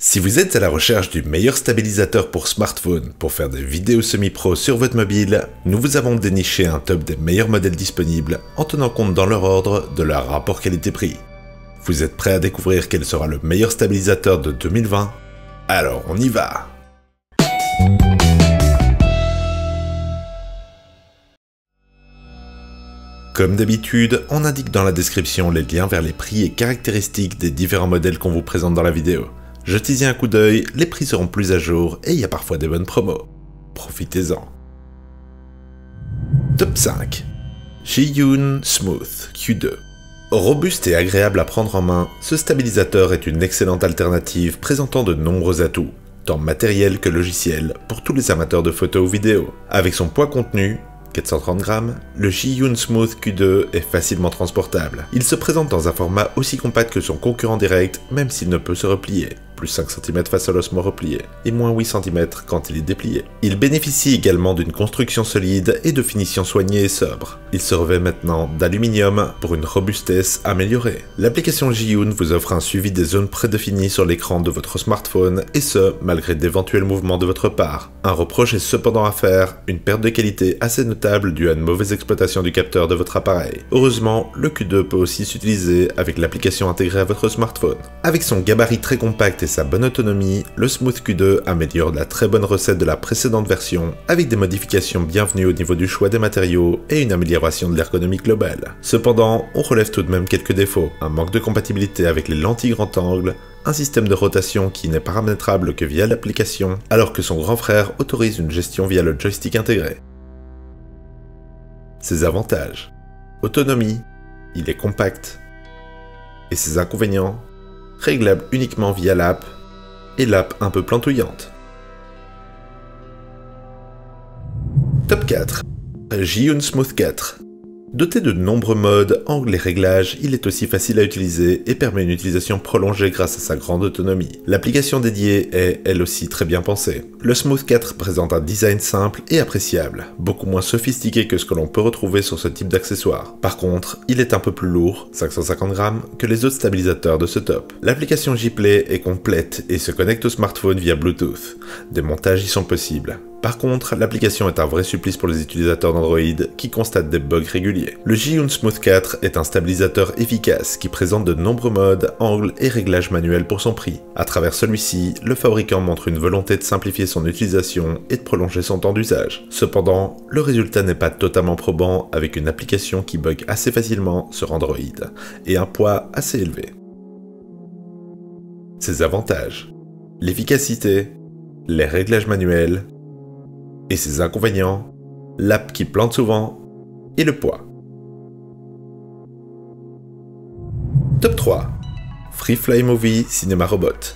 Si vous êtes à la recherche du meilleur stabilisateur pour smartphone pour faire des vidéos semi-pro sur votre mobile, nous vous avons déniché un top des meilleurs modèles disponibles en tenant compte dans leur ordre de leur rapport qualité-prix. Vous êtes prêts à découvrir quel sera le meilleur stabilisateur de 2020? Alors on y va! Comme d'habitude, on indique dans la description les liens vers les prix et caractéristiques des différents modèles qu'on vous présente dans la vidéo. Jetez-y un coup d'œil, les prix seront plus à jour et il y a parfois des bonnes promos. Profitez-en. Top 5. Zhiyun Smooth Q2. Robuste et agréable à prendre en main, ce stabilisateur est une excellente alternative présentant de nombreux atouts, tant matériels que logiciels, pour tous les amateurs de photos ou vidéos. Avec son poids contenu, 430 grammes, le Zhiyun Smooth Q2 est facilement transportable. Il se présente dans un format aussi compact que son concurrent direct, même s'il ne peut se replier, plus 5 cm face à l'osmo replié, et moins 8 cm quand il est déplié. Il bénéficie également d'une construction solide et de finition soignée et sobre. Il se revêt maintenant d'aluminium pour une robustesse améliorée. L'application Zhiyun vous offre un suivi des zones prédéfinies sur l'écran de votre smartphone, et ce, malgré d'éventuels mouvements de votre part. Un reproche est cependant à faire, une perte de qualité assez notable due à une mauvaise exploitation du capteur de votre appareil. Heureusement, le Q2 peut aussi s'utiliser avec l'application intégrée à votre smartphone. Avec son gabarit très compact et sa bonne autonomie, le Smooth Q2 améliore la très bonne recette de la précédente version, avec des modifications bienvenues au niveau du choix des matériaux et une amélioration de l'ergonomie globale. Cependant, on relève tout de même quelques défauts, un manque de compatibilité avec les lentilles grand angle, un système de rotation qui n'est paramétrable que via l'application, alors que son grand frère autorise une gestion via le joystick intégré. Ses avantages: autonomie, il est compact, et ses inconvénients: réglable uniquement via l'app, et l'app un peu plantouillante. Top 4. Zhiyun Smooth 4. Doté de nombreux modes, angles et réglages, il est aussi facile à utiliser et permet une utilisation prolongée grâce à sa grande autonomie. L'application dédiée est, elle aussi, très bien pensée. Le Smooth 4 présente un design simple et appréciable, beaucoup moins sophistiqué que ce que l'on peut retrouver sur ce type d'accessoire. Par contre, il est un peu plus lourd, 550 grammes, que les autres stabilisateurs de ce top. L'application J-Play est complète et se connecte au smartphone via Bluetooth. Des montages y sont possibles. Par contre, l'application est un vrai supplice pour les utilisateurs d'Android qui constatent des bugs réguliers. Le Zhiyun Smooth 4 est un stabilisateur efficace qui présente de nombreux modes, angles et réglages manuels pour son prix. À travers celui-ci, le fabricant montre une volonté de simplifier son utilisation et de prolonger son temps d'usage. Cependant, le résultat n'est pas totalement probant avec une application qui bug assez facilement sur Android et un poids assez élevé. Ses avantages: l'efficacité, les réglages manuels, et ses inconvénients, l'app qui plante souvent, et le poids. Top 3. FreeFly Movie Cinema Robot.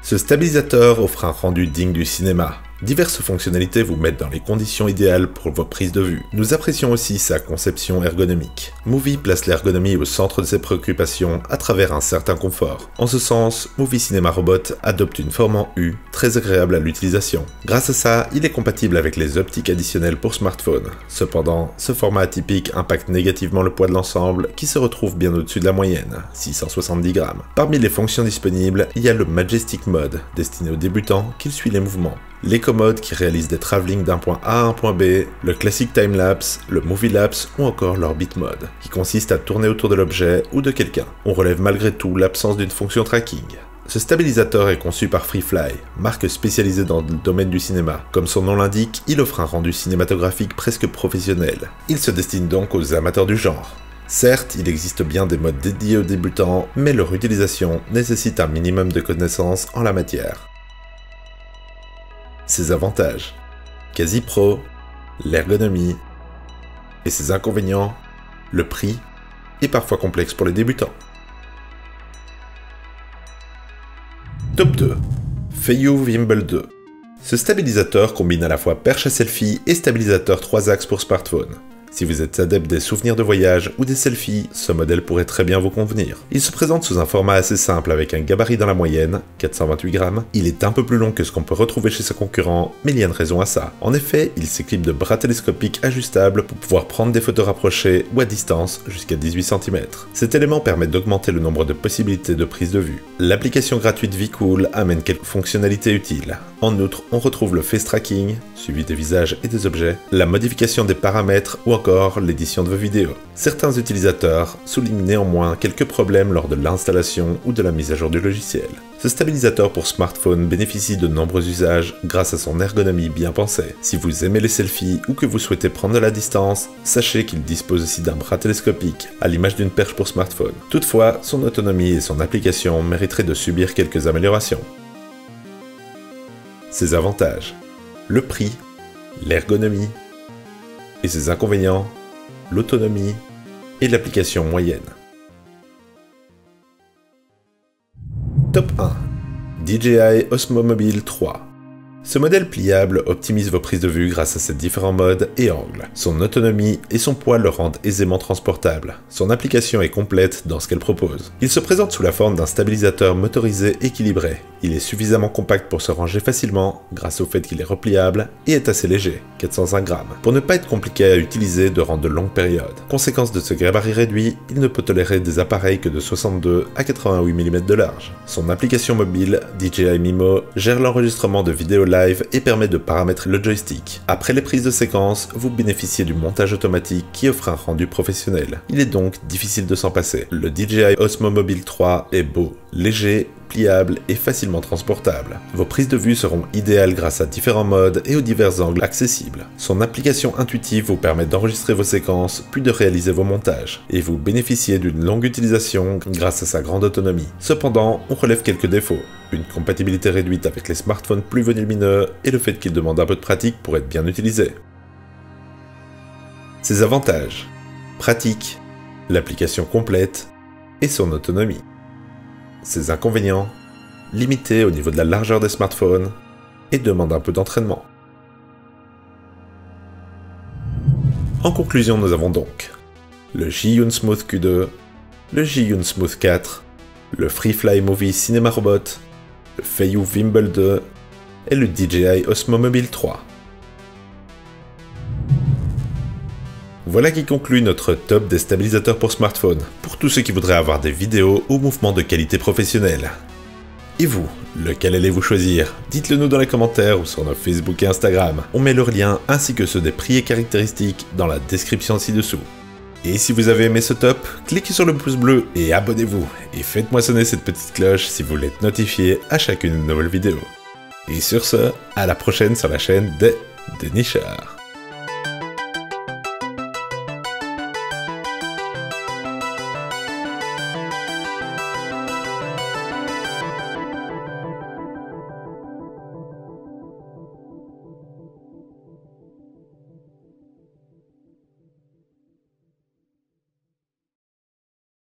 Ce stabilisateur offre un rendu digne du cinéma. Diverses fonctionnalités vous mettent dans les conditions idéales pour vos prises de vue. Nous apprécions aussi sa conception ergonomique. Movie place l'ergonomie au centre de ses préoccupations à travers un certain confort. En ce sens, Movie Cinema Robot adopte une forme en U, très agréable à l'utilisation. Grâce à ça, il est compatible avec les optiques additionnelles pour smartphone. Cependant, ce format atypique impacte négativement le poids de l'ensemble, qui se retrouve bien au-dessus de la moyenne, 670 grammes. Parmi les fonctions disponibles, il y a le Majestic Mode, destiné aux débutants, qui suit les mouvements. L'Eco-Mode qui réalise des travelling d'un point A à un point B, le Classic Time-Lapse, le Movie-Lapse ou encore l'Orbit Mode, qui consiste à tourner autour de l'objet ou de quelqu'un. On relève malgré tout l'absence d'une fonction tracking. Ce stabilisateur est conçu par FreeFly, marque spécialisée dans le domaine du cinéma. Comme son nom l'indique, il offre un rendu cinématographique presque professionnel. Il se destine donc aux amateurs du genre. Certes, il existe bien des modes dédiés aux débutants, mais leur utilisation nécessite un minimum de connaissances en la matière. Ses avantages: quasi pro, l'ergonomie, et ses inconvénients: le prix, et parfois complexe pour les débutants. Top 2. Feiyu Vimbel 2. Ce stabilisateur combine à la fois perche à selfie et stabilisateur 3 axes pour smartphone. Si vous êtes adepte des souvenirs de voyage ou des selfies, ce modèle pourrait très bien vous convenir. Il se présente sous un format assez simple avec un gabarit dans la moyenne, 428 grammes. Il est un peu plus long que ce qu'on peut retrouver chez ses concurrents, mais il y a une raison à ça. En effet, il s'équipe de bras télescopiques ajustables pour pouvoir prendre des photos rapprochées ou à distance jusqu'à 18 cm. Cet élément permet d'augmenter le nombre de possibilités de prise de vue. L'application gratuite VCool amène quelques fonctionnalités utiles. En outre, on retrouve le face tracking, suivi des visages et des objets, la modification des paramètres ou encore l'édition de vos vidéos. Certains utilisateurs soulignent néanmoins quelques problèmes lors de l'installation ou de la mise à jour du logiciel. Ce stabilisateur pour smartphone bénéficie de nombreux usages grâce à son ergonomie bien pensée. Si vous aimez les selfies ou que vous souhaitez prendre de la distance, sachez qu'il dispose aussi d'un bras télescopique, à l'image d'une perche pour smartphone. Toutefois, son autonomie et son application mériteraient de subir quelques améliorations. Ses avantages: le prix, l'ergonomie, et ses inconvénients, l'autonomie et l'application moyenne. Top 1. DJI Osmo Mobile 3. Ce modèle pliable optimise vos prises de vue grâce à ses différents modes et angles. Son autonomie et son poids le rendent aisément transportable. Son application est complète dans ce qu'elle propose. Il se présente sous la forme d'un stabilisateur motorisé équilibré. Il est suffisamment compact pour se ranger facilement grâce au fait qu'il est repliable et est assez léger, 405 grammes, pour ne pas être compliqué à utiliser durant de longues périodes. Conséquence de ce gabarit réduit, il ne peut tolérer des appareils que de 62 à 88 mm de large. Son application mobile, DJI Mimo, gère l'enregistrement de vidéos live et permet de paramétrer le joystick. Après les prises de séquence, vous bénéficiez du montage automatique qui offre un rendu professionnel. Il est donc difficile de s'en passer. Le DJI Osmo Mobile 3 est beau, léger, pliable et facilement transportable. Vos prises de vue seront idéales grâce à différents modes et aux divers angles accessibles. Son application intuitive vous permet d'enregistrer vos séquences puis de réaliser vos montages, et vous bénéficiez d'une longue utilisation grâce à sa grande autonomie. Cependant, on relève quelques défauts. Une compatibilité réduite avec les smartphones plus volumineux et le fait qu'il demande un peu de pratique pour être bien utilisé. Ses avantages: pratique, l'application complète et son autonomie. Ses inconvénients: limité au niveau de la largeur des smartphones et demande un peu d'entraînement. En conclusion, nous avons donc le Zhiyun Smooth Q2, le Zhiyun Smooth 4, le Freefly Movie Cinema Robot, le Feiyu Wimble 2 et le DJI Osmo Mobile 3. Voilà qui conclut notre top des stabilisateurs pour smartphone, pour tous ceux qui voudraient avoir des vidéos ou mouvements de qualité professionnelle. Et vous, lequel allez-vous choisir? Dites-le nous dans les commentaires ou sur nos Facebook et Instagram. On met leurs liens ainsi que ceux des prix et caractéristiques dans la description ci-dessous. Et si vous avez aimé ce top, cliquez sur le pouce bleu et abonnez-vous. Et faites-moi sonner cette petite cloche si vous voulez être notifié à chacune de nos nouvelles vidéos. Et sur ce, à la prochaine sur la chaîne des Dénicheurs.